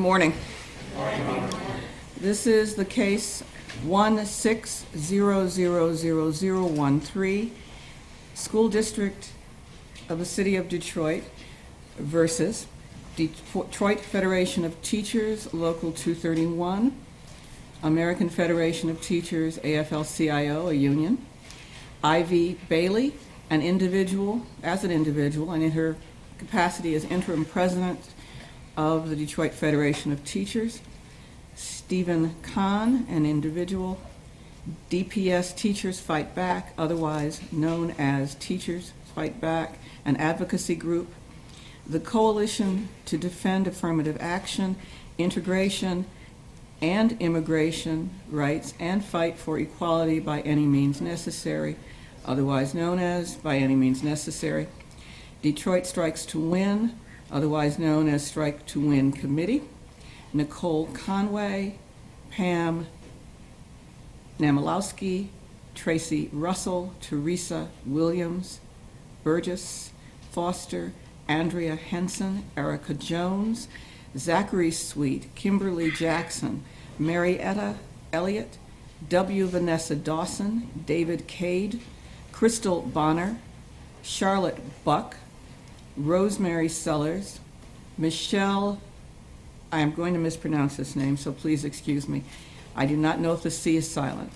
morning. This is the case 1600013, School District of the City of Detroit versus Detroit Federation of Teachers, Local 231, American Federation of Teachers, AFL-CIO, a union, Ivy Bailey, an individual, and in her capacity as interim president of the Detroit Federation of Teachers, Stephen Kahn, an individual, DPS Teachers Fight Back, otherwise known as Teachers Fight Back, an advocacy group, the Coalition to Defend Affirmative Action, Integration, and Immigration Rights, and Fight for Equality by Any Means Necessary, otherwise known as By Any Means Necessary, Detroit Strikes to Win, otherwise known as Strike to Win Committee, Nicole Conway, Pam Namalowski, Tracy Russell, Teresa Williams, Burgess Foster, Andrea Henson, Erica Jones, Zachary Sweet, Kimberly Jackson, Marietta Elliott, W. Vanessa Dawson, David Cade, Crystal Bonner, Charlotte Buck, Rosemary Sellers, Michelle, I am going to mispronounce this name, so please excuse me. I do not know if the C is silent.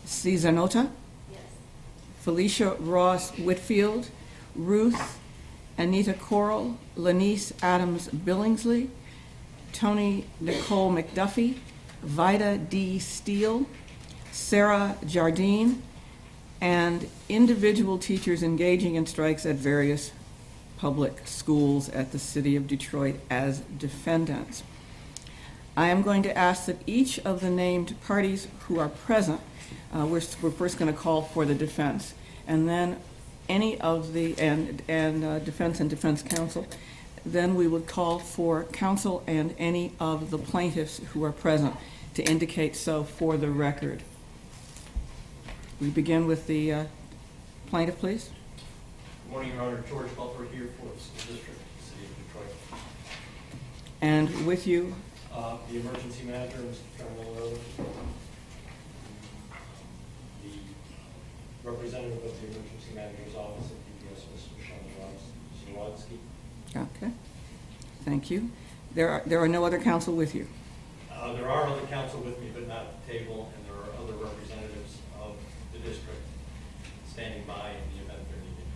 C. Zanota? Yes. Felicia Ross Whitfield, Ruth Anita Coral, Lanice Adams Billingsley, Tony Nicole McDuffie, Vida D. Steele, Sarah Jardine, and individual teachers engaging in strikes at various public schools at the City of Detroit as defendants. I am going to ask that each of the named parties who are present, we're first going to call for the defense, and then any of the, defense and defense counsel, then we would call for counsel and any of the plaintiffs who are present to indicate so for the record. We begin with the plaintiff, please. Good morning, Your Honor. George Butler here for the School District of the City of Detroit. And with you? The emergency manager, Mr. Terminal Rose. The representative of the emergency manager's office at DPS, Ms. Michelle Zawadzki. Okay. Thank you. There are no other counsel with you? There are other counsel with me, but not at the table, and there are other representatives of the district standing by in the event they're needed.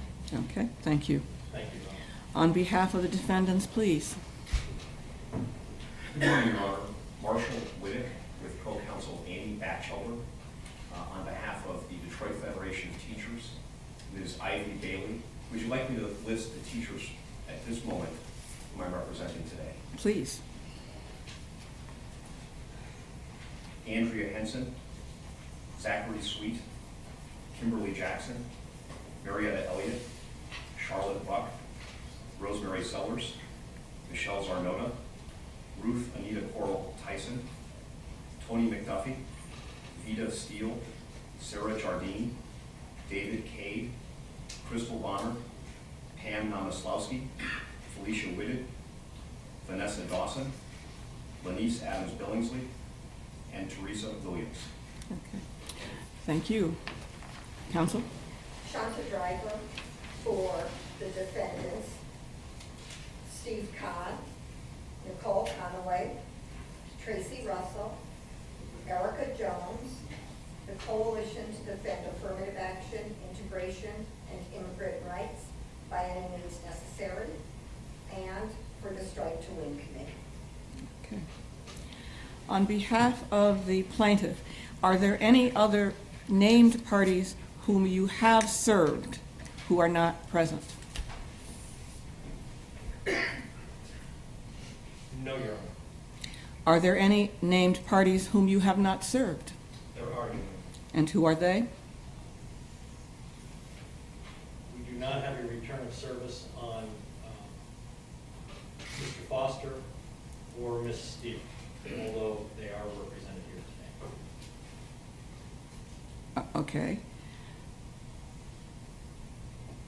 Okay, thank you. Thank you, Your Honor. On behalf of the defendants, please. Good morning, Your Honor. Marshall Whittick with co-counsel Annie Batchelder on behalf of the Detroit Federation of Teachers, Ms. Ivy Bailey. Would you like me to list the teachers at this moment whom I'm representing today? Please. Andrea Henson, Zachary Sweet, Kimberly Jackson, Marietta Elliott, Charlotte Buck, Rosemary Sellers, Michelle Zarnota, Ruth Anita Coral Tyson, Tony McDuffie, Vida Steele, Sarah Jardine, David Cade, Crystal Bonner, Pam Namaslowski, Felicia Whitted, Vanessa Dawson, Lanice Adams Billingsley, and Teresa Williams. Okay. Thank you. Counsel? Shanta Driver for the defendants, Steve Kahn, Nicole Conaway, Tracy Russell, Erica Jones, the Coalition to Defend Affirmative Action, Integration, and Immigrant Rights by Any Means Necessary, and for the Strike to Win Committee. Okay. On behalf of the plaintiff, are there any other named parties whom you have served who are not present? No, Your Honor. Are there any named parties whom you have not served? There are none. And who are they? We do not have a return of service on Mr. Foster or Ms. Steele, although they are represented here today. Okay.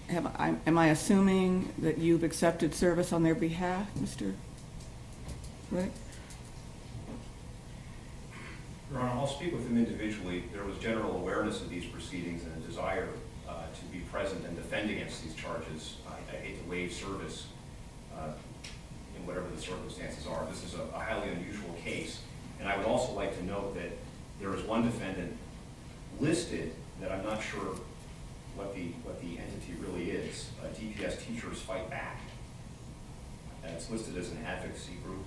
Am I assuming that you've accepted service on their behalf, Mr. Rick? Your Honor, I'll speak with them individually. There was general awareness of these proceedings and a desire to be present and defend against these charges. I hate to waive service in whatever the circumstances are. This is a highly unusual case. And I would also like to note that there is one defendant listed that I'm not sure what the entity really is. DPS Teachers Fight Back. And it's listed as an advocacy group.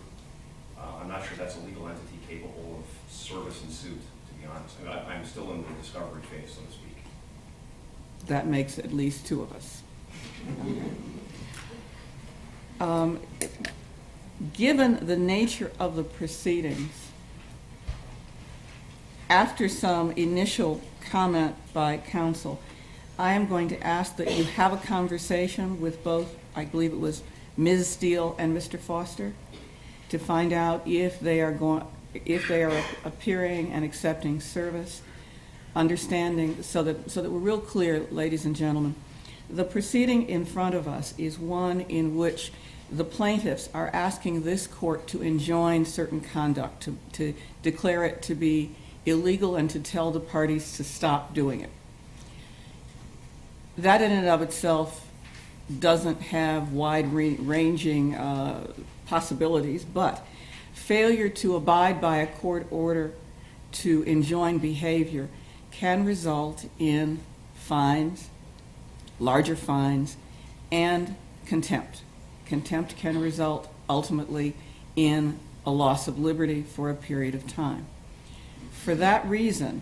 I'm not sure that's a legal entity capable of service and suit, to be honest. I mean, I'm still in the discovery phase, so to speak. That makes at least two of us. Given the nature of the proceedings, after some initial comment by counsel, I am going to ask that you have a conversation with both, I believe it was Ms. Steele and Mr. Foster, to find out if they are appearing and accepting service, understanding, so that we're real clear, ladies and gentlemen. The proceeding in front of us is one in which the plaintiffs are asking this court to enjoin certain conduct, to declare it to be illegal and to tell the parties to stop doing it. That in and of itself doesn't have wide-ranging possibilities, but failure to abide by a court order to enjoin behavior can result in fines, larger fines, and contempt. Contempt can result ultimately in a loss of liberty for a period of time. For that reason,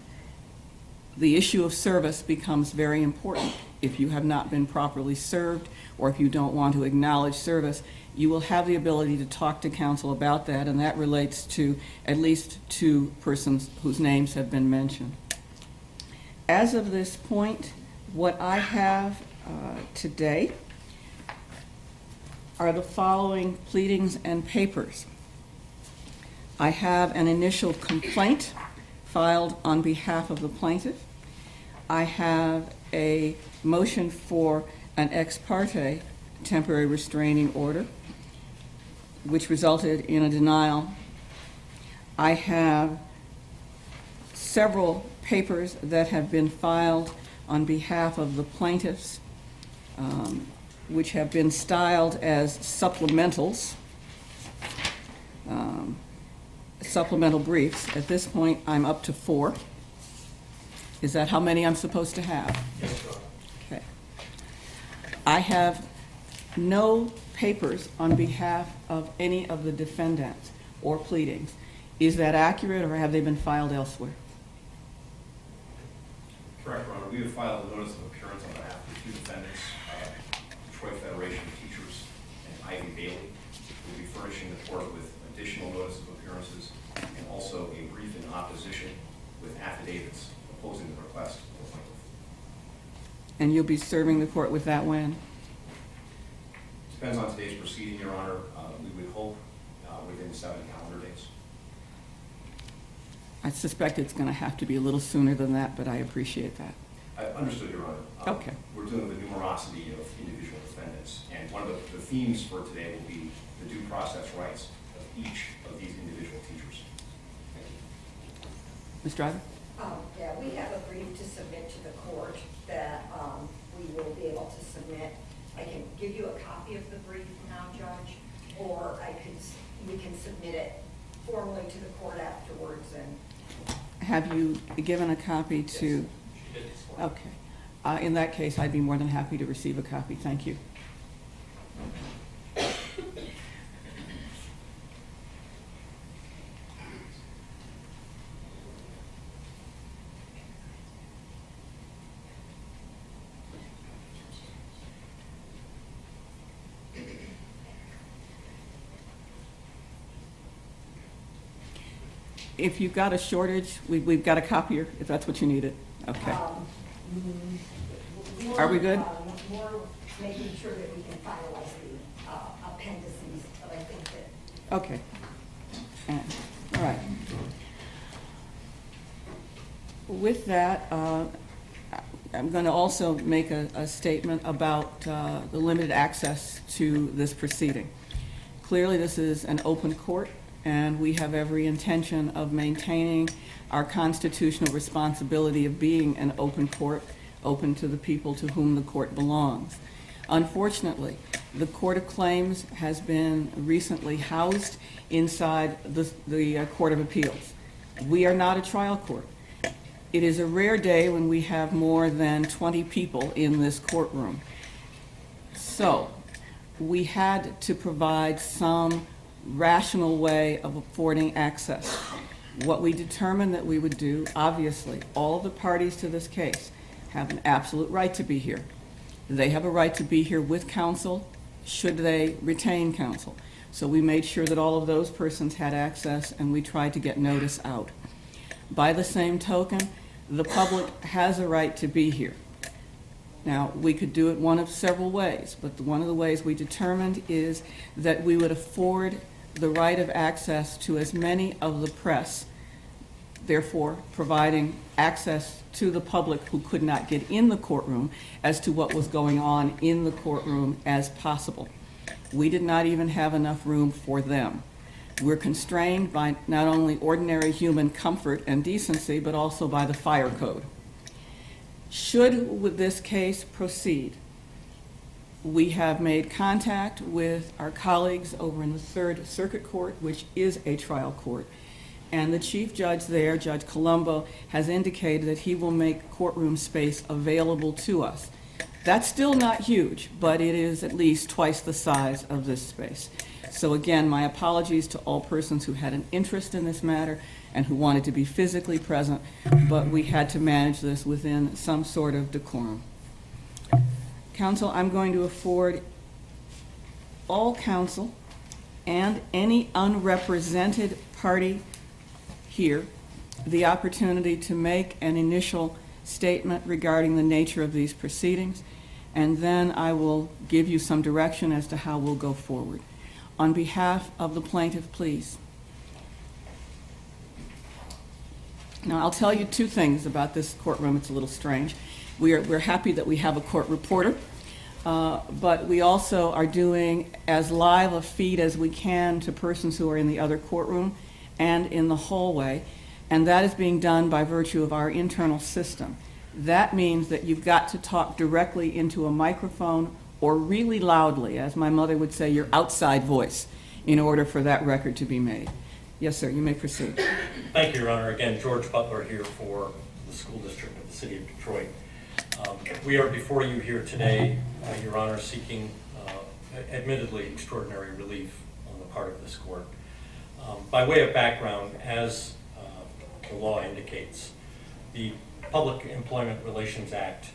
the issue of service becomes very important. If you have not been properly served, or if you don't want to acknowledge service, you will have the ability to talk to counsel about that, and that relates to at least two persons whose names have been mentioned. As of this point, what I have today are the following pleadings and papers. I have an initial complaint filed on behalf of the plaintiff. I have a motion for an ex parte temporary restraining order, which resulted in a denial. I have several papers that have been filed on behalf of the plaintiffs, which have been styled as supplementals, supplemental briefs. At this point, I'm up to 4. Is that how many I'm supposed to have? Yes, Your Honor. Okay. I have no papers on behalf of any of the defendants or pleadings. Is that accurate, or have they been filed elsewhere? Correct, Your Honor. We have filed a notice of appearance on behalf of the two defendants, Detroit Federation of Teachers and Ivy Bailey. We'll be furnishing the court with additional notice of appearances and also a brief in opposition with affidavits opposing the request of the plaintiff. And you'll be serving the court with that when? Depends on today's proceeding, Your Honor. We would hope within 7 calendar days. I suspect it's going to have to be a little sooner than that, but I appreciate that. I understood, Your Honor. Okay. We're dealing with the numerosity of individual defendants, and one of the themes for today will be the due process rights of each of these individual teachers. Thank you. Ms. Driver? Yeah, we have a brief to submit to the court that we will be able to submit. I can give you a copy of the brief now, Judge, or we can submit it formally to the court afterwards. And Have you given a copy to? Yes, she did this morning. Okay. In that case, I'd be more than happy to receive a copy. Thank you. If you've got a shortage, we've got a copier, if that's what you needed. Okay. more, Are we good? More making sure that we can finalize the appendices, but I think that. Okay. All right. With that, I'm going to also make a statement about the limited access to this proceeding. Clearly, this is an open court, and we have every intention of maintaining our constitutional responsibility of being an open court, open to the people to whom the court belongs. Unfortunately, the Court of Claims has been recently housed inside the Court of Appeals. We are not a trial court. It is a rare day when we have more than 20 people in this courtroom. So, we had to provide some rational way of affording access. What we determined that we would do, obviously, all the parties to this case have an absolute right to be here. They have a right to be here with counsel, should they retain counsel. So we made sure that all of those persons had access, and we tried to get notice out. By the same token, the public has a right to be here. Now, we could do it one of several ways, but one of the ways we determined is that we would afford the right of access to as many of the press, therefore providing access to the public who could not get in the courtroom as to what was going on in the courtroom as possible. We did not even have enough room for them. We're constrained by not only ordinary human comfort and decency, but also by the fire code. Should this case proceed, we have made contact with our colleagues over in the Third Circuit Court, which is a trial court, and the chief judge there, Judge Colombo, has indicated that he will make courtroom space available to us. That's still not huge, but it is at least twice the size of this space. So again, my apologies to all persons who had an interest in this matter and who wanted to be physically present, but we had to manage this within some sort of decorum. Counsel, I'm going to afford all counsel and any unrepresented party here the opportunity to make an initial statement regarding the nature of these proceedings, and then I will give you some direction as to how we'll go forward. On behalf of the plaintiff, please. Now, I'll tell you two things about this courtroom. It's a little strange. We're happy that we have a court reporter, but we also are doing as live a feed as we can to persons who are in the other courtroom and in the hallway, and that is being done by virtue of our internal system. That means that you've got to talk directly into a microphone or really loudly, as my mother would say, your outside voice, in order for that record to be made. Yes, sir, you may proceed. Thank you, Your Honor. Again, George Butler here for the School District of the City of Detroit. We are before you here today, Your Honor, seeking admittedly extraordinary relief on the part of this court. By way of background, as the law indicates, the Public Employment Relations Act,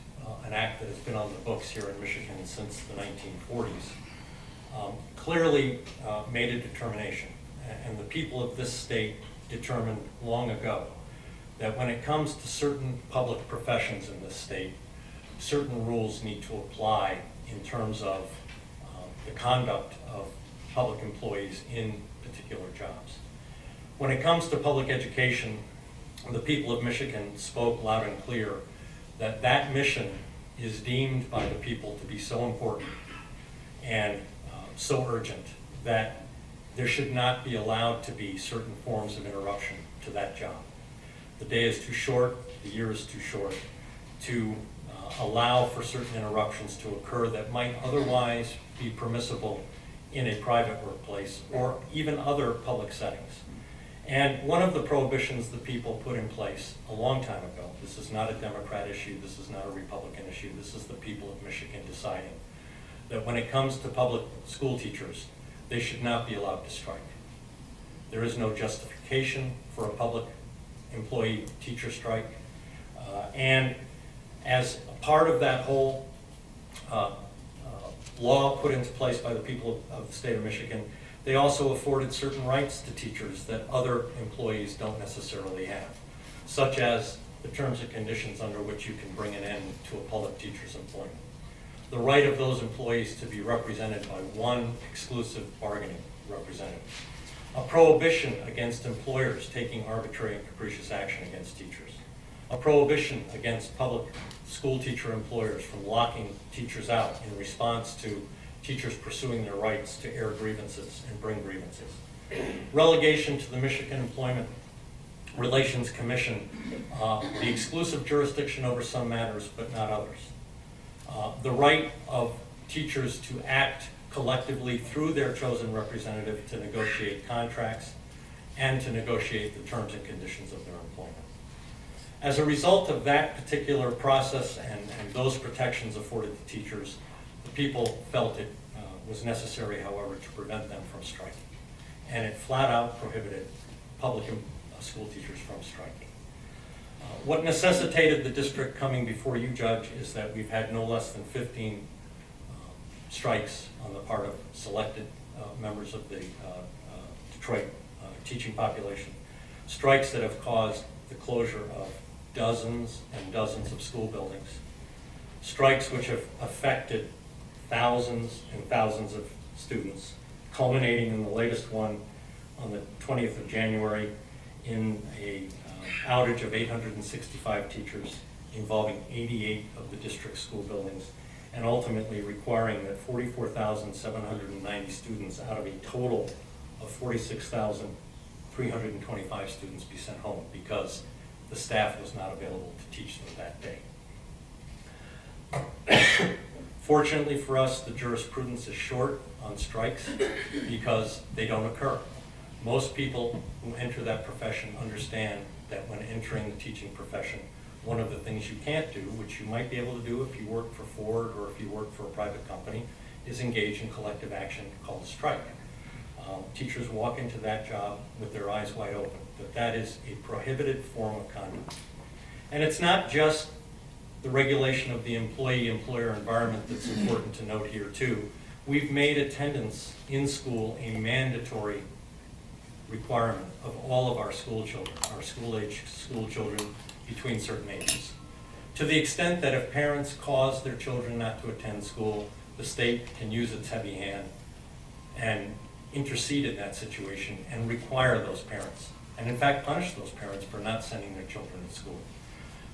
an act that has been on the books here in Michigan since the 1940s, clearly made a determination, and the people of this state determined long ago that when it comes to certain public professions in this state, certain rules need to apply in terms of the conduct of public employees in particular jobs. When it comes to public education, the people of Michigan spoke loud and clear that that mission is deemed by the people to be so important and so urgent that there should not be allowed to be certain forms of interruption to that job. The day is too short, the year is too short to allow for certain interruptions to occur that might otherwise be permissible in a private workplace or even other public settings. And one of the prohibitions the people put in place a long time ago, this is not a Democrat issue, this is not a Republican issue, this is the people of Michigan deciding that when it comes to public school teachers, they should not be allowed to strike. There is no justification for a public employee teacher strike. And as a part of that whole law put into place by the people of the state of Michigan, they also afforded certain rights to teachers that other employees don't necessarily have, such as the terms and conditions under which you can bring an end to a public teacher's employment. The right of those employees to be represented by one exclusive bargaining representative. A prohibition against employers taking arbitrary and capricious action against teachers. A prohibition against public school teacher employers from locking teachers out in response to teachers pursuing their rights to air grievances and bring grievances. relegation to the Michigan Employment Relations Commission, the exclusive jurisdiction over some matters but not others. The right of teachers to act collectively through their chosen representative to negotiate contracts and to negotiate the terms and conditions of their employment. As a result of that particular process and those protections afforded to teachers, the people felt it was necessary, however, to prevent them from striking. And it flat out prohibited public school teachers from striking. What necessitated the district coming before you, Judge, is that we've had no less than 15 strikes on the part of selected members of the Detroit teaching population. Strikes that have caused the closure of dozens and dozens of school buildings. Strikes which have affected thousands and thousands of students, culminating in the latest one on the 20th of January in a outage of 865 teachers involving 88 of the district school buildings, and ultimately requiring that 44,790 students out of a total of 46,325 students be sent home because the staff was not available to teach them that day. Fortunately for us, the jurisprudence is short on strikes because they don't occur. Most people who enter that profession understand that when entering the teaching profession, one of the things you can't do, which you might be able to do if you work for Ford or if you work for a private company, is engage in collective action called a strike. Teachers walk into that job with their eyes wide open, but that is a prohibited form of conduct. And it's not just the regulation of the employee-employer environment that's important to note here too. We've made attendance in school a mandatory requirement of all of our school children, our school-age school children between certain ages. To the extent that if parents cause their children not to attend school, the state can use its heavy hand and intercede in that situation and require those parents, and in fact punish those parents for not sending their children to school.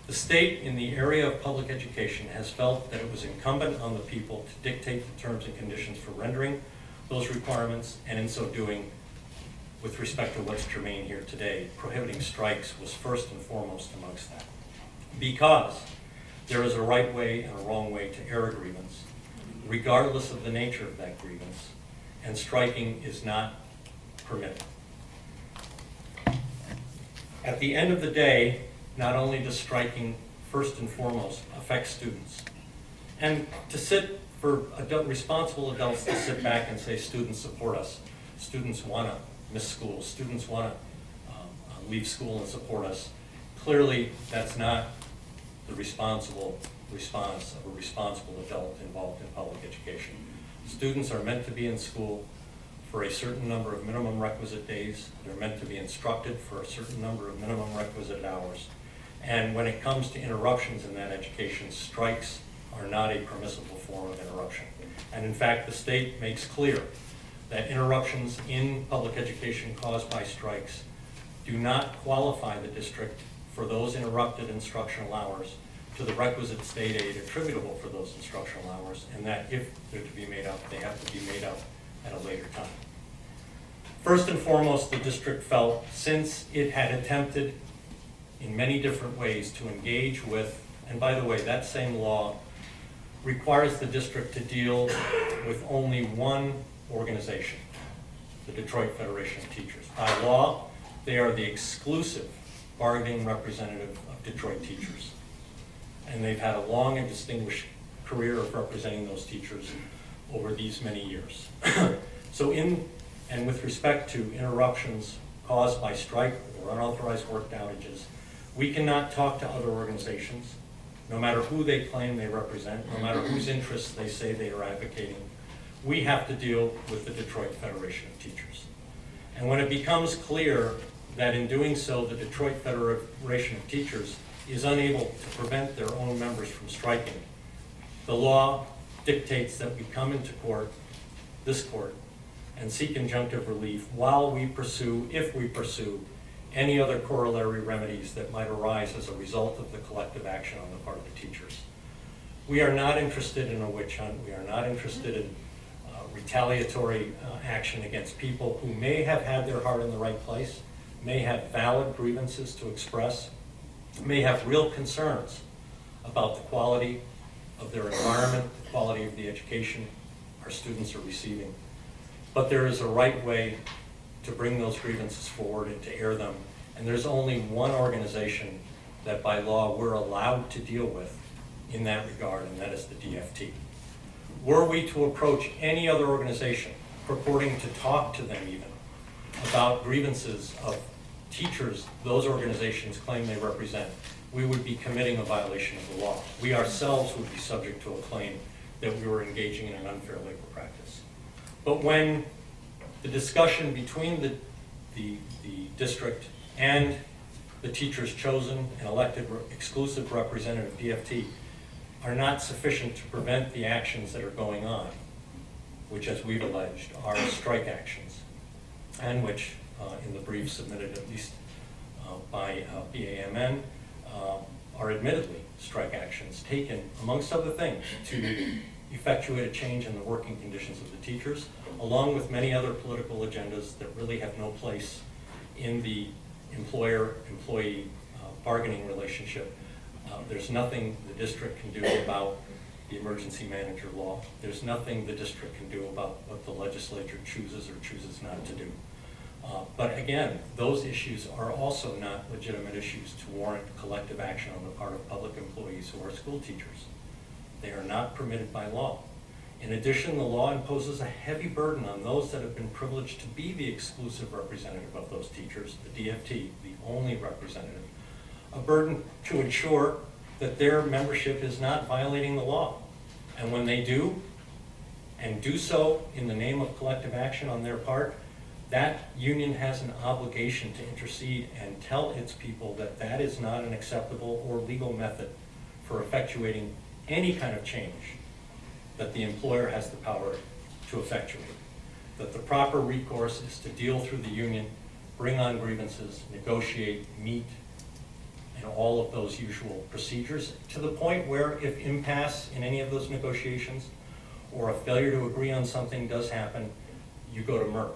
The state in the area of public education has felt that it was incumbent on the people to dictate the terms and conditions for rendering those requirements, and in so doing, with respect to what's germane here today, prohibiting strikes was first and foremost amongst that. Because there is a right way and a wrong way to air a grievance, regardless of the nature of that grievance, and striking is not permitted. At the end of the day, not only does striking first and foremost affect students, and to sit for responsible adults to sit back and say students support us, students want to miss school, students want to leave school and support us, clearly that's not the responsible response of a responsible adult involved in public education. Students are meant to be in school for a certain number of minimum requisite days. They're meant to be instructed for a certain number of minimum requisite hours. And when it comes to interruptions in that education, strikes are not a permissible form of interruption. And in fact, the state makes clear that interruptions in public education caused by strikes do not qualify the district for those interrupted instructional hours to the requisite state aid attributable for those instructional hours, and that if they're to be made up, they have to be made up at a later time. First and foremost, the district felt, since it had attempted in many different ways to engage with, and by the way, that same law requires the district to deal with only one organization, the Detroit Federation of Teachers. By law, they are the exclusive bargaining representative of Detroit teachers. And they've had a long and distinguished career of representing those teachers over these many years. So and with respect to interruptions caused by strike or unauthorized work outages, we cannot talk to other organizations, no matter who they claim they represent, no matter whose interests they say they are advocating. We have to deal with the Detroit Federation of Teachers. And when it becomes clear that in doing so, the Detroit Federation of Teachers is unable to prevent their own members from striking, the law dictates that we come into court, this court, and seek injunctive relief while we pursue, if we pursue, any other corollary remedies that might arise as a result of the collective action on the part of the teachers. We are not interested in a witch hunt. We are not interested in retaliatory action against people who may have had their heart in the right place, may have valid grievances to express, may have real concerns about the quality of their environment, the quality of the education our students are receiving. But there is a right way to bring those grievances forward and to air them. And there's only one organization that by law we're allowed to deal with in that regard, and that is the DFT. Were we to approach any other organization purporting to talk to them even about grievances of teachers those organizations claim they represent, we would be committing a violation of the law. We ourselves would be subject to a claim that we were engaging in an unfair labor practice. But when the discussion between the district and the teachers chosen and elected exclusive representative DFT are not sufficient to prevent the actions that are going on, which, as we've alleged, are strike actions, and which, in the brief submitted at least by BAMN, are admittedly strike actions taken, amongst other things, to effectuate a change in the working conditions of the teachers, along with many other political agendas that really have no place in the employer-employee bargaining relationship. There's nothing the district can do about the emergency manager law. There's nothing the district can do about what the legislature chooses or chooses not to do. But again, those issues are also not legitimate issues to warrant collective action on the part of public employees who are school teachers. They are not permitted by law. In addition, the law imposes a heavy burden on those that have been privileged to be the exclusive representative of those teachers, the DFT, the only representative, a burden to ensure that their membership is not violating the law. And when they do, and do so in the name of collective action on their part, that union has an obligation to intercede and tell its people that that is not an acceptable or legal method for effectuating any kind of change that the employer has the power to effectuate. That the proper recourse is to deal through the union, bring on grievances, negotiate, meet, and all of those usual procedures, to the point where if impasse in any of those negotiations or a failure to agree on something does happen, you go to Merck.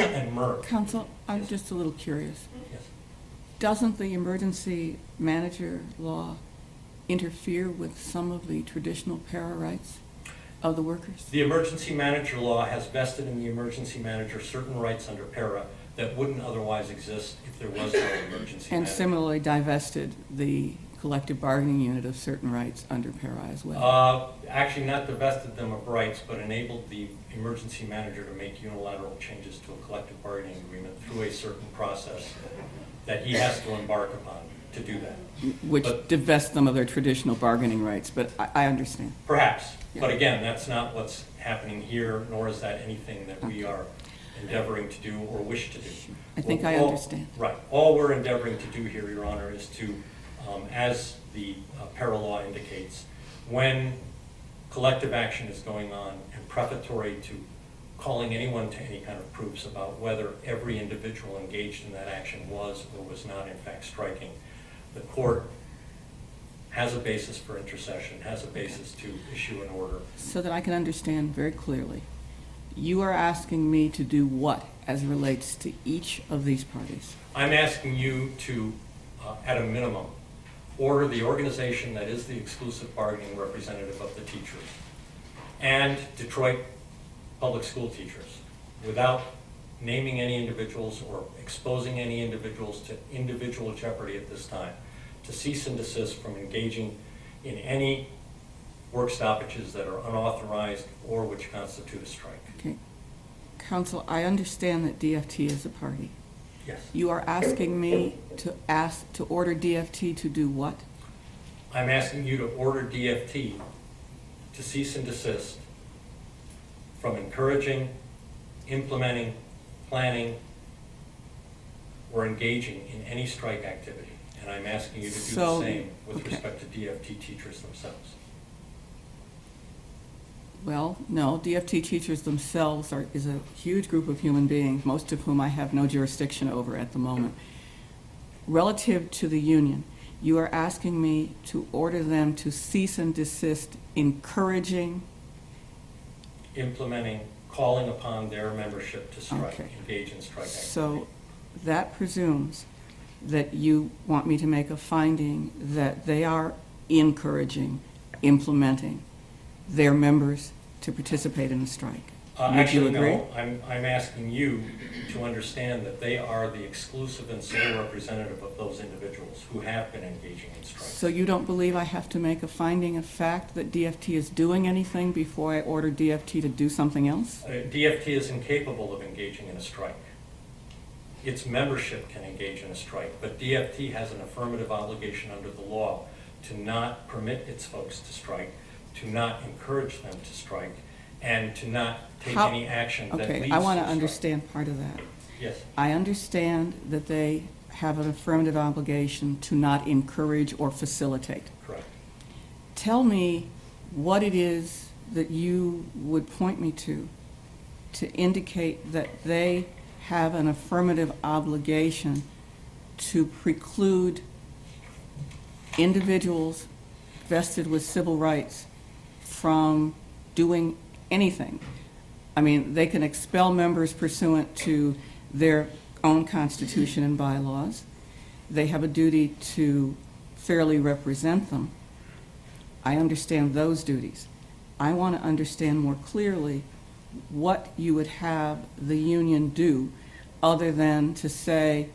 And Merck. Counsel, I'm just a little curious. Yes. Doesn't the emergency manager law interfere with some of the traditional para rights of the workers? The emergency manager law has vested in the emergency manager certain rights under para that wouldn't otherwise exist if there was no emergency And manager. similarly divested the collective bargaining unit of certain rights under para as well. Actually not divested them of rights, but enabled the emergency manager to make unilateral changes to a collective bargaining agreement through a certain process that he has to embark upon to do that. Which but- divest them of their traditional bargaining rights, but I understand. Perhaps, but Yeah. again, that's not what's happening here, nor is that anything that we are endeavoring to do or wish to do. I think I All- understand. Right. All we're endeavoring to do here, Your Honor, is to, as the para law indicates, when collective action is going on and prefatory to calling anyone to any kind of proofs about whether every individual engaged in that action was or was not in fact striking, the court has a basis for intercession, has a basis to issue an order. So that I can understand very clearly, you are asking me to do what as it relates to each of these parties? I'm asking you to, at a minimum, order the organization that is the exclusive bargaining representative of the teachers and Detroit public school teachers, without naming any individuals or exposing any individuals to individual jeopardy at this time, to cease and desist from engaging in any work stoppages that are unauthorized or which constitute a strike. Okay. Counsel, I understand that DFT is a party. Yes. You are asking me to order DFT to do what? I'm asking you to order DFT to cease and desist from encouraging, implementing, planning, or engaging in any strike activity. And I'm asking you to do the So, same with okay. respect to DFT teachers themselves. Well, no, DFT teachers themselves is a huge group of human beings, most of whom I have no jurisdiction over at the moment. Relative to the union, you are asking me to order them to cease and desist encouraging implementing, calling upon their membership to strike, Okay. engage in strike activity. So that presumes that you want me to make a finding that they are encouraging, implementing their members to participate in a strike. Would you Actually, agree? no, I'm asking you to understand that they are the exclusive and sole representative of those individuals who have been engaging in strike. So you don't believe I have to make a finding of fact that DFT is doing anything before I order DFT to do something else? DFT is incapable of engaging in a strike. Its membership can engage in a strike, but DFT has an affirmative obligation under the law to not permit its folks to strike, to not encourage them to strike, and to not take How- any action that leads to Okay, a I want to strike. understand part of that. Yes, I understand that they have an affirmative obligation to not encourage or facilitate. correct. Tell me what it is that you would point me to indicate that they have an affirmative obligation to preclude individuals vested with civil rights from doing anything. I mean, they can expel members pursuant to their own constitution and bylaws. They have a duty to fairly represent them. I understand those duties. I want to understand more clearly what you would have the union do other than to say,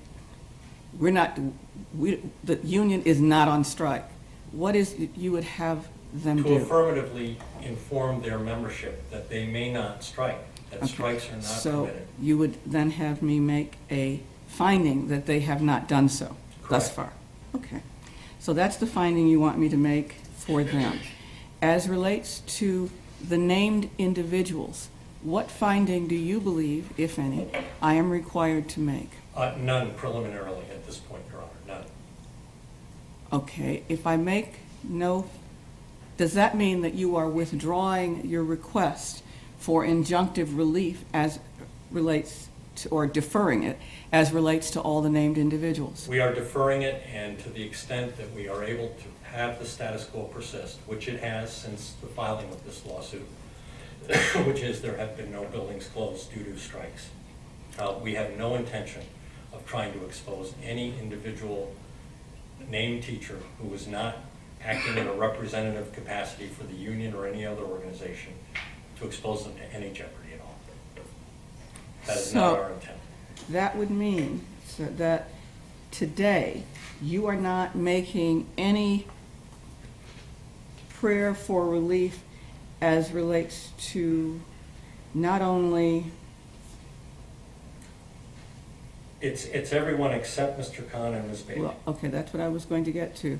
the union is not on strike. What is it you would have them To do? affirmatively inform their membership that they may not strike, that Okay. strikes are not So permitted. you would then have me make a finding that they have not done so thus Correct. far? Okay. So that's the finding you want me to make for them. As relates to the named individuals, what finding do you believe, if any, I am required to make? None preliminarily at this point, Your Honor, none. Okay, if I make no, does that mean that you are withdrawing your request for injunctive relief as relates to, or deferring it as relates to all the named individuals? We are deferring it, and to the extent that we are able to have the status quo persist, which it has since the filing of this lawsuit, which is there have been no buildings closed due to strikes. We have no intention of trying to expose any individual named teacher who is not acting in a representative capacity for the union or any other organization, to expose them to any jeopardy at all. That is not So- our intent. That would mean that today you are not making any prayer for relief as relates to not only, It's everyone except Mr. Khan and Ms. Bailey. well, okay, that's what I was going to get to.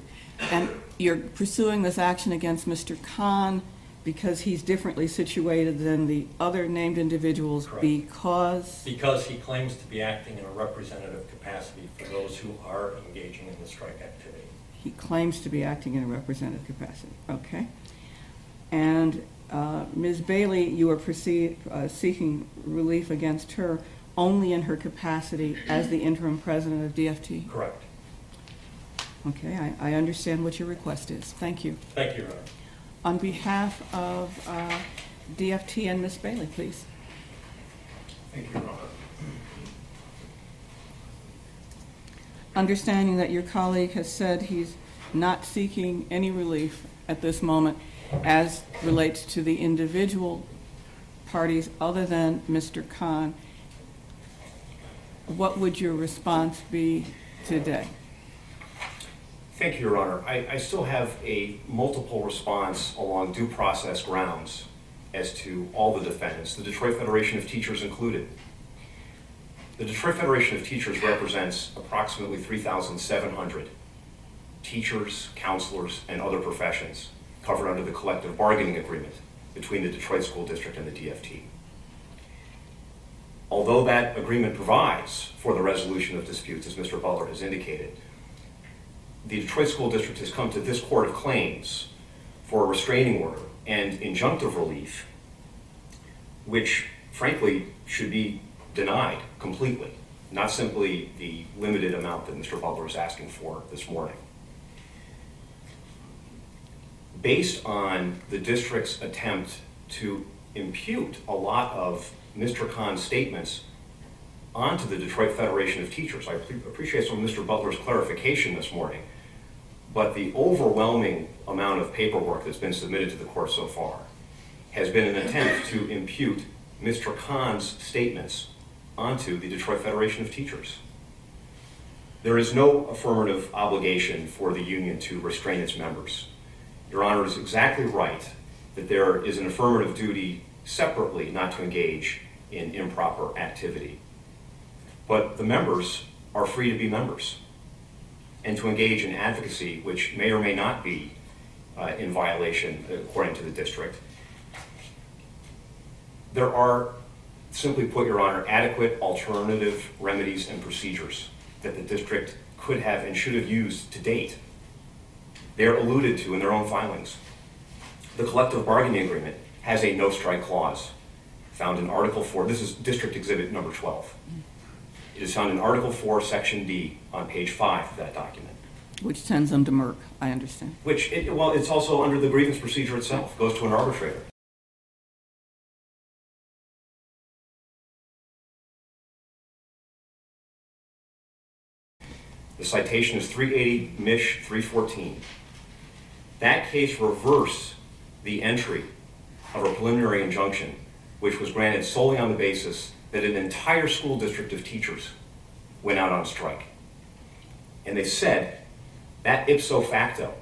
And you're pursuing this action against Mr. Khan because he's differently situated than the other named individuals Correct. because, Because he claims to be acting in a representative capacity for those who are engaging in the strike activity. he claims to be acting in a representative capacity, okay? And Ms. Bailey, you are seeking relief against her only in her capacity as the interim president of DFT? Correct. Okay, I understand what your request is. Thank you. Thank you, Your Honor. On behalf of DFT and Ms. Bailey, please. Thank you, Your Honor. Understanding that your colleague has said he's not seeking any relief at this moment as relates to the individual parties other than Mr. Khan, what would your response be today? Thank you, Your Honor. I still have a multiple response along due process grounds as to all the defendants, the Detroit Federation of Teachers included. The Detroit Federation of Teachers represents approximately 3,700 teachers, counselors, and other professions covered under the collective bargaining agreement between the Detroit School District and the DFT. Although that agreement provides for the resolution of disputes, as Mr. Butler has indicated, the Detroit School District has come to this Court of Claims for a restraining order and injunctive relief, which frankly should be denied completely, not simply the limited amount that Mr. Butler is asking for this morning. Based on the district's attempt to impute a lot of Mr. Khan's statements onto the Detroit Federation of Teachers. I appreciate some of Mr. Butler's clarification this morning, but the overwhelming amount of paperwork that's been submitted to the court so far has been an attempt to impute Mr. Khan's statements onto the Detroit Federation of Teachers. There is no affirmative obligation for the union to restrain its members. Your Honor is exactly right that there is an affirmative duty separately not to engage in improper activity. But the members are free to be members and to engage in advocacy, which may or may not be in violation according to the district. There are, simply put, Your Honor, adequate alternative remedies and procedures that the district could have and should have used to date. They are alluded to in their own filings. The collective bargaining agreement has a no-strike clause found in Article 4. This is District Exhibit number 12. It is found in Article 4, Section D on page 5 of that document. Which sends them to Merck, I understand. Well, it's also under the grievance procedure itself, goes to an arbitrator. The citation is 380 Mich 314. That case reversed the entry of a preliminary injunction, which was granted solely on the basis that an entire school district of teachers went out on strike. And they said that ipso facto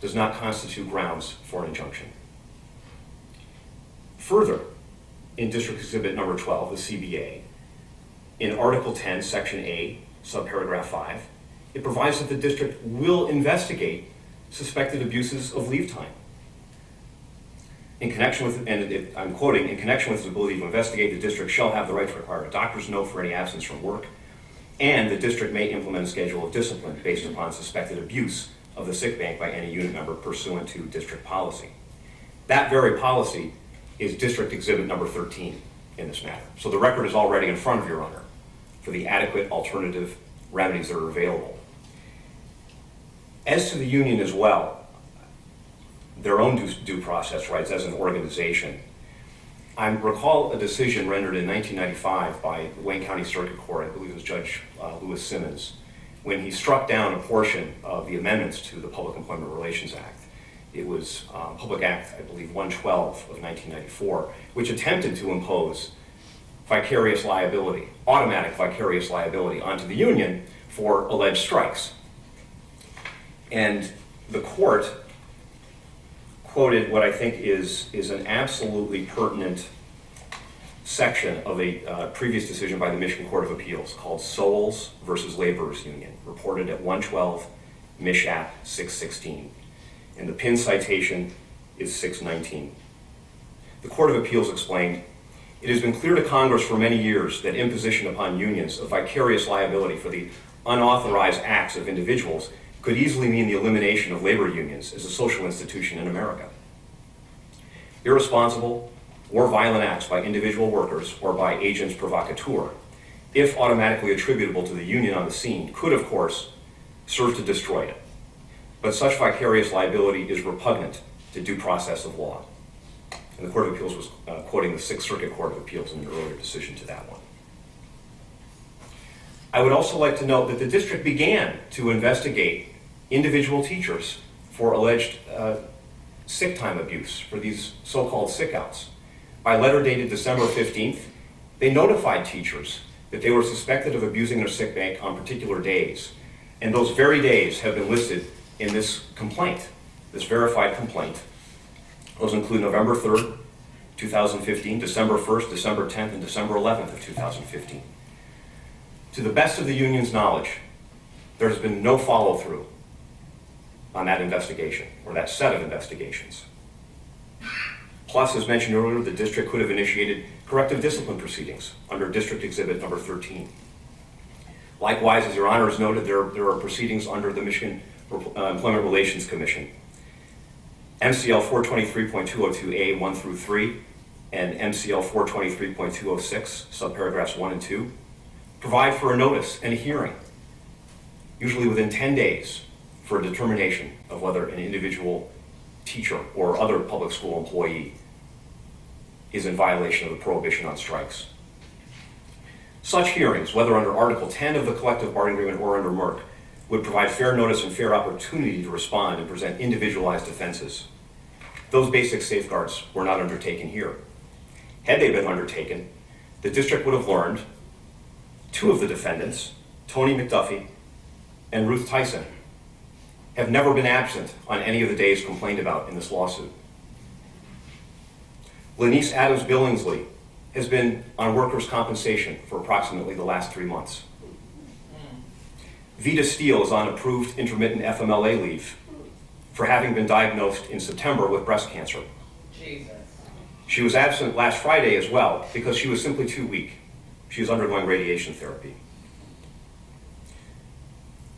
does not constitute grounds for an injunction. Further, in District Exhibit number 12, the CBA, in Article 10, Section A, subparagraph 5, it provides that the district will investigate suspected abuses of leave time. In connection with, and I'm quoting, in connection with its ability to investigate, the district shall have the right to require a doctor's note for any absence from work, and the district may implement a schedule of discipline based upon suspected abuse of the sick bank by any unit member pursuant to district policy. That very policy is District Exhibit number 13 in this matter. So the record is already in front of Your Honor for the adequate alternative remedies that are available. As to the union as well, their own due process rights as an organization, I recall a decision rendered in 1995 by the Wayne County Circuit Court, I believe it was Judge Lewis Simmons, when he struck down a portion of the amendments to the Public Employment Relations Act. It was Public Act, I believe, 112 of 1994, which attempted to impose vicarious liability, automatic vicarious liability onto the union for alleged strikes. And the court quoted what I think is an absolutely pertinent section of a previous decision by the Michigan Court of Appeals called Souls versus Laborers Union, reported at 112 Mich. App 616. And the pin citation is 619. The Court of Appeals explained, "It has been clear to Congress for many years that imposition upon unions of vicarious liability for the unauthorized acts of individuals could easily mean the elimination of labor unions as a social institution in America. Irresponsible or violent acts by individual workers or by agents provocateur, if automatically attributable to the union on the scene, could, of course, serve to destroy it. But such vicarious liability is repugnant to due process of law." And the Court of Appeals was quoting the Sixth Circuit Court of Appeals in an earlier decision to that one. I would also like to note that the district began to investigate individual teachers for alleged sick time abuse, for these so-called sick outs. By letter dated December 15th, they notified teachers that they were suspected of abusing their sick bank on particular days. And those very days have been listed in this complaint, this verified complaint. Those include November 3rd, 2015, December 1st, December 10th, and December 11th of 2015. To the best of the union's knowledge, there has been no follow-through on that investigation, or that set of investigations. Plus, as mentioned earlier, the district could have initiated corrective discipline proceedings under District Exhibit number 13. Likewise, as Your Honor has noted, there are proceedings under the Michigan Employment Relations Commission. MCL 423.202A 1 through 3 and MCL 423.206, subparagraphs 1 and 2, provide for a notice and a hearing, usually within 10 days, for a determination of whether an individual teacher or other public school employee is in violation of the prohibition on strikes. Such hearings, whether under Article 10 of the collective bargaining agreement or under Merck, would provide fair notice and fair opportunity to respond and present individualized defenses. Those basic safeguards were not undertaken here. Had they been undertaken, the district would have learned two of the defendants, Tony McDuffie and Ruth Tyson, have never been absent on any of the days complained about in this lawsuit. Lanice Adams Billingsley has been on workers' compensation for approximately the last 3 months. Vita Steele is on approved intermittent FMLA leave for having been diagnosed in September with breast cancer. Jesus. She was absent last Friday as well because she was simply too weak. She was undergoing radiation therapy.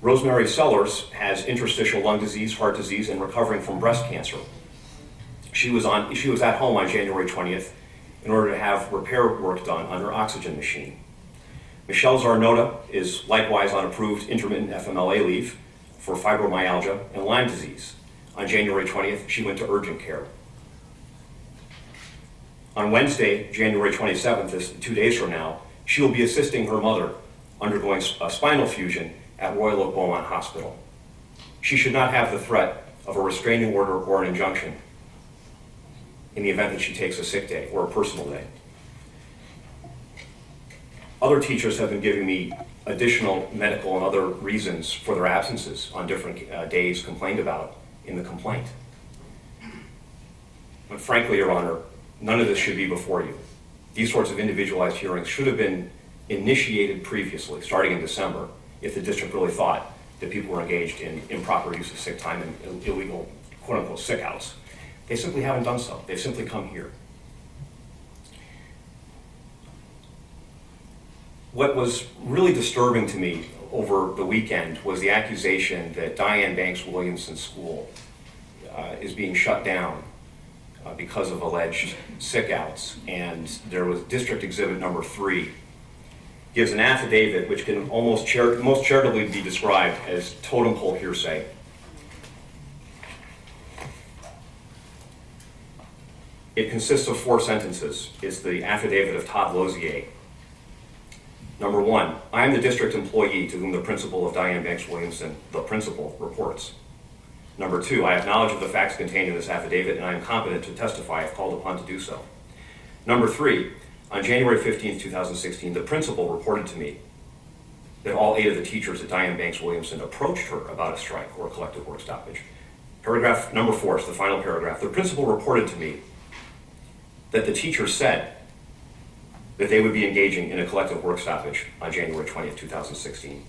Rosemary Sellers has interstitial lung disease, heart disease, and recovering from breast cancer. She was at home on January 20th in order to have repair work done on her oxygen machine. Michelle Zarnota is likewise on approved intermittent FMLA leave for fibromyalgia and Lyme disease. On January 20th, she went to urgent care. On Wednesday, January 27th, this 2 days from now, she will be assisting her mother undergoing a spinal fusion at Royal Oak Beaumont Hospital. She should not have the threat of a restraining order or an injunction in the event that she takes a sick day or a personal day. Other teachers have been giving me additional medical and other reasons for their absences on different days complained about in the complaint. But frankly, Your Honor, none of this should be before you. These sorts of individualized hearings should have been initiated previously, starting in December, if the district really thought that people were engaged in improper use of sick time and illegal, quote-unquote, sick outs. They simply haven't done so. They've simply come here. What was really disturbing to me over the weekend was the accusation that Diane Banks Williamson School is being shut down because of alleged sick outs. And there was District Exhibit number 3 gives an affidavit which can most charitably be described as totem pole hearsay. It consists of 4 sentences. It's the affidavit of Todd Lozier. Number 1, I am the district employee to whom the principal of Diane Banks Williamson, the principal, reports. Number 2, I have knowledge of the facts contained in this affidavit and I am competent to testify if called upon to do so. Number 3, on January 15, 2016, the principal reported to me that all 8 of the teachers at Diane Banks Williamson approached her about a strike or a collective work stoppage. Paragraph number 4 is the final paragraph. The principal reported to me that the teachers said that they would be engaging in a collective work stoppage on January 20th, 2016.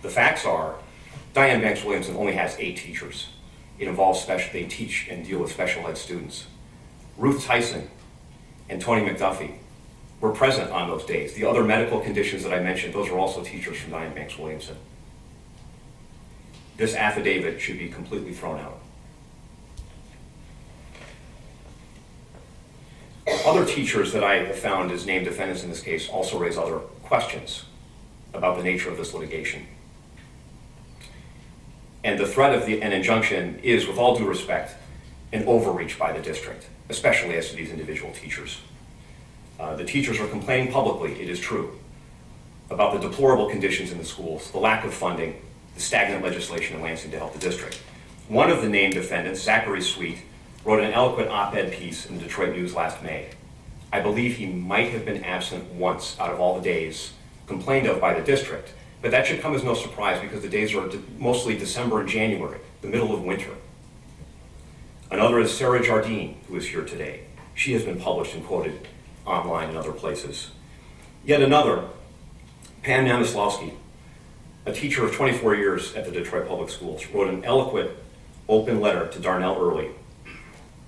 The facts are, Diane Banks Williamson only has 8 teachers. It involves they teach and deal with special ed students. Ruth Tyson and Tony McDuffie were present on those days. The other medical conditions that I mentioned, those are also teachers from Diane Banks Williamson. This affidavit should be completely thrown out. Other teachers that I have found as named defendants in this case also raise other questions about the nature of this litigation. And the threat of an injunction is, with all due respect, an overreach by the district, especially as to these individual teachers. The teachers are complaining publicly, it is true, about the deplorable conditions in the schools, the lack of funding, the stagnant legislation in Lansing to help the district. One of the named defendants, Zachary Sweet, wrote an eloquent op-ed piece in the Detroit News last May. I believe he might have been absent once out of all the days complained of by the district, but that should come as no surprise because the days are mostly December and January, the middle of winter. Another is Sarah Jardine, who is here today. She has been published and quoted online and other places. Yet another, Pam Namislawski, a teacher of 24 years at the Detroit Public Schools, wrote an eloquent open letter to Darnell Early,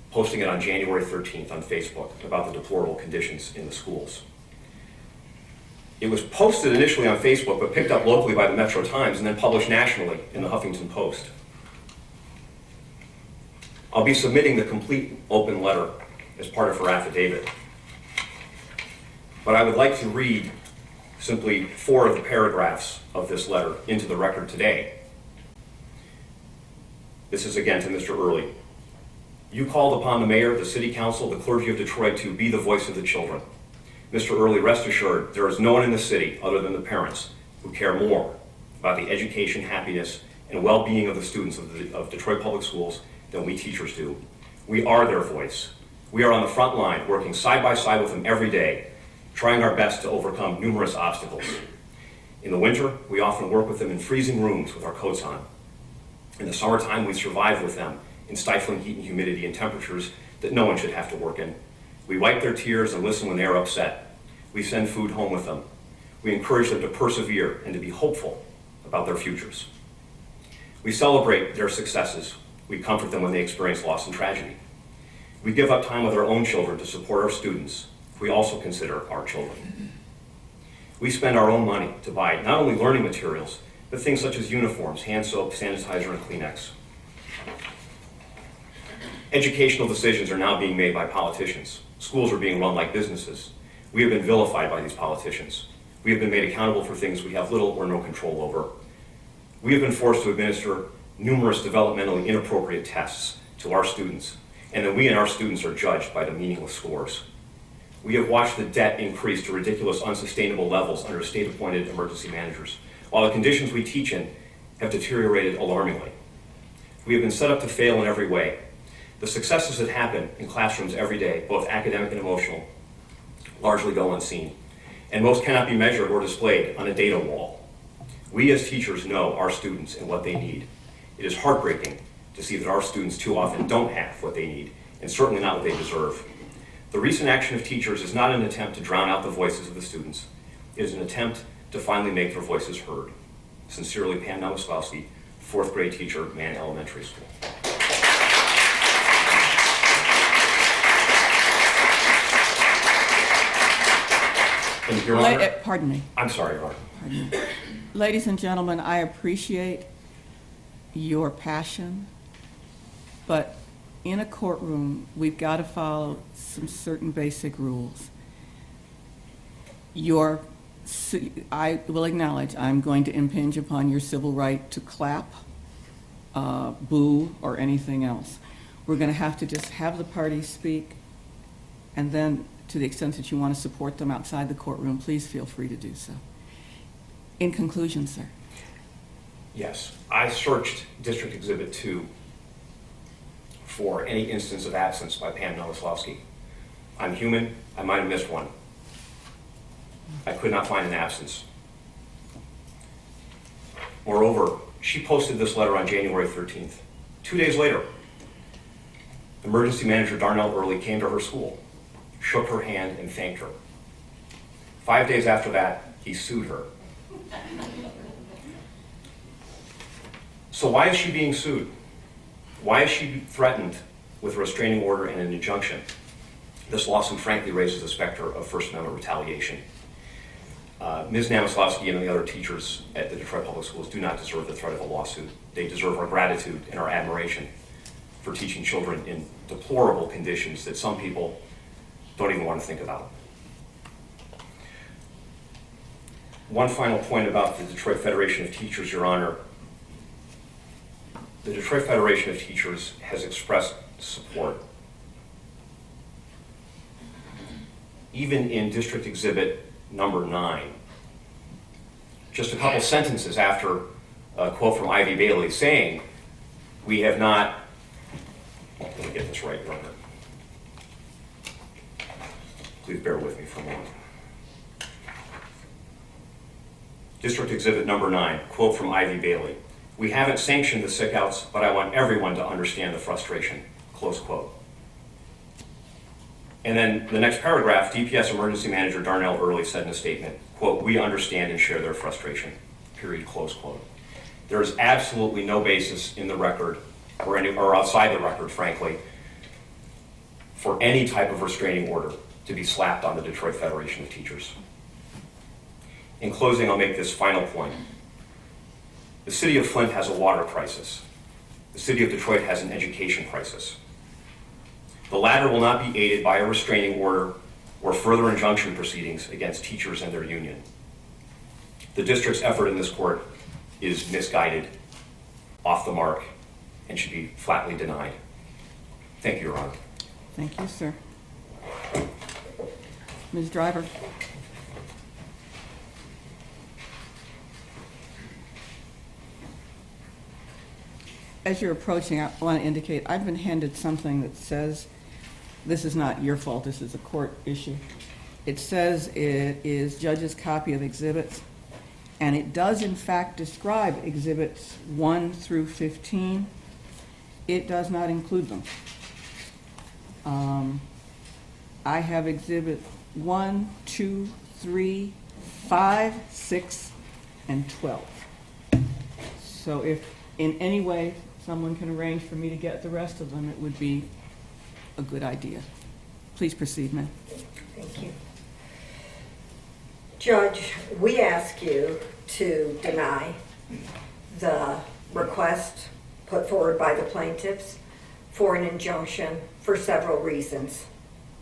posting it on January 13th on Facebook about the deplorable conditions in the schools. It was posted initially on Facebook, but picked up locally by the Metro Times and then published nationally in the Huffington Post. I'll be submitting the complete open letter as part of her affidavit. But I would like to read simply 4 of the paragraphs of this letter into the record today. This is again to Mr. Early. You called upon the mayor, the city council, the clergy of Detroit to be the voice of the children. Mr. Early, rest assured, there is no one in the city other than the parents who care more about the education, happiness, and well-being of the students of Detroit Public Schools than we teachers do. We are their voice. We are on the front line, working side by side with them every day, trying our best to overcome numerous obstacles. In the winter, we often work with them in freezing rooms with our coats on. In the summertime, we survive with them in stifling heat and humidity and temperatures that no one should have to work in. We wipe their tears and listen when they are upset. We send food home with them. We encourage them to persevere and to be hopeful about their futures. We celebrate their successes. We comfort them when they experience loss and tragedy. We give up time with our own children to support our students, who we also consider our children. We spend our own money to buy not only learning materials, but things such as uniforms, hand soap, sanitizer, and Kleenex. Educational decisions are now being made by politicians. Schools are being run like businesses. We have been vilified by these politicians. We have been made accountable for things we have little or no control over. We have been forced to administer numerous developmentally inappropriate tests to our students, and then we and our students are judged by the meaningless scores. We have watched the debt increase to ridiculous, unsustainable levels under state-appointed emergency managers, while the conditions we teach in have deteriorated alarmingly. We have been set up to fail in every way. The successes that happen in classrooms every day, both academic and emotional, largely go unseen, and most cannot be measured or displayed on a data wall. We as teachers know our students and what they need. It is heartbreaking to see that our students too often don't have what they need, and certainly not what they deserve. The recent action of teachers is not an attempt to drown out the voices of the students. It is an attempt to finally make their voices heard. Sincerely, Pam Nowoslawski, 4th grade teacher, Mann Elementary School. And Your Honor, Pardon me. I'm sorry, Your Honor. Pardon me. Ladies and gentlemen, I appreciate your passion, but in a courtroom, we've got to follow some certain basic rules. I will acknowledge I'm going to impinge upon your civil right to clap, boo, or anything else. We're going to have to just have the parties speak, and then to the extent that you want to support them outside the courtroom, please feel free to do so. In conclusion, sir. Yes, I searched District Exhibit 2 for any instance of absence by Pam Nowoslawski. I'm human, I might have missed one. I could not find an absence. Moreover, she posted this letter on January 13th. 2 days later, emergency manager Darnell Early came to her school, shook her hand, and thanked her. 5 days after that, he sued her. So why is she being sued? Why is she threatened with a restraining order and an injunction? This lawsuit frankly raises the specter of First Amendment retaliation. Ms. Nowoslawski and the other teachers at the Detroit Public Schools do not deserve the threat of a lawsuit. They deserve our gratitude and our admiration for teaching children in deplorable conditions that some people don't even want to think about. One final point about the Detroit Federation of Teachers, Your Honor. The Detroit Federation of Teachers has expressed support. Even in District Exhibit number 9, just a couple sentences after a quote from Ivy Bailey saying, we have not, let me get this right, Your Honor. Please bear with me for a moment. District Exhibit number 9, quote from Ivy Bailey. We haven't sanctioned the sick-outs, but I want everyone to understand the frustration, close quote. And then the next paragraph, DPS Emergency Manager Darnell Early said in a statement, quote, we understand and share their frustration, period, close quote. There is absolutely no basis in the record, or outside the record, frankly, for any type of restraining order to be slapped on the Detroit Federation of Teachers. In closing, I'll make this final point. The city of Flint has a water crisis. The city of Detroit has an education crisis. The latter will not be aided by a restraining order or further injunction proceedings against teachers and their union. The district's effort in this court is misguided, off the mark, and should be flatly denied. Thank Thank you, Your Honor. Thank you, sir. Ms. Driver? As you're approaching, I want to indicate I've been handed something that says, this is not your fault, this is a court issue. It says it is judge's copy of exhibits, and it does in fact describe exhibits 1 through 15. It does not include them. I have exhibit 1, 2, 3, 5, 6, and 12. So if in any way someone can arrange for me to get the rest of them, it would be a good idea. Please proceed, ma'am. Thank you. Judge, we ask you to deny the request put forward by the plaintiffs for an injunction for several reasons.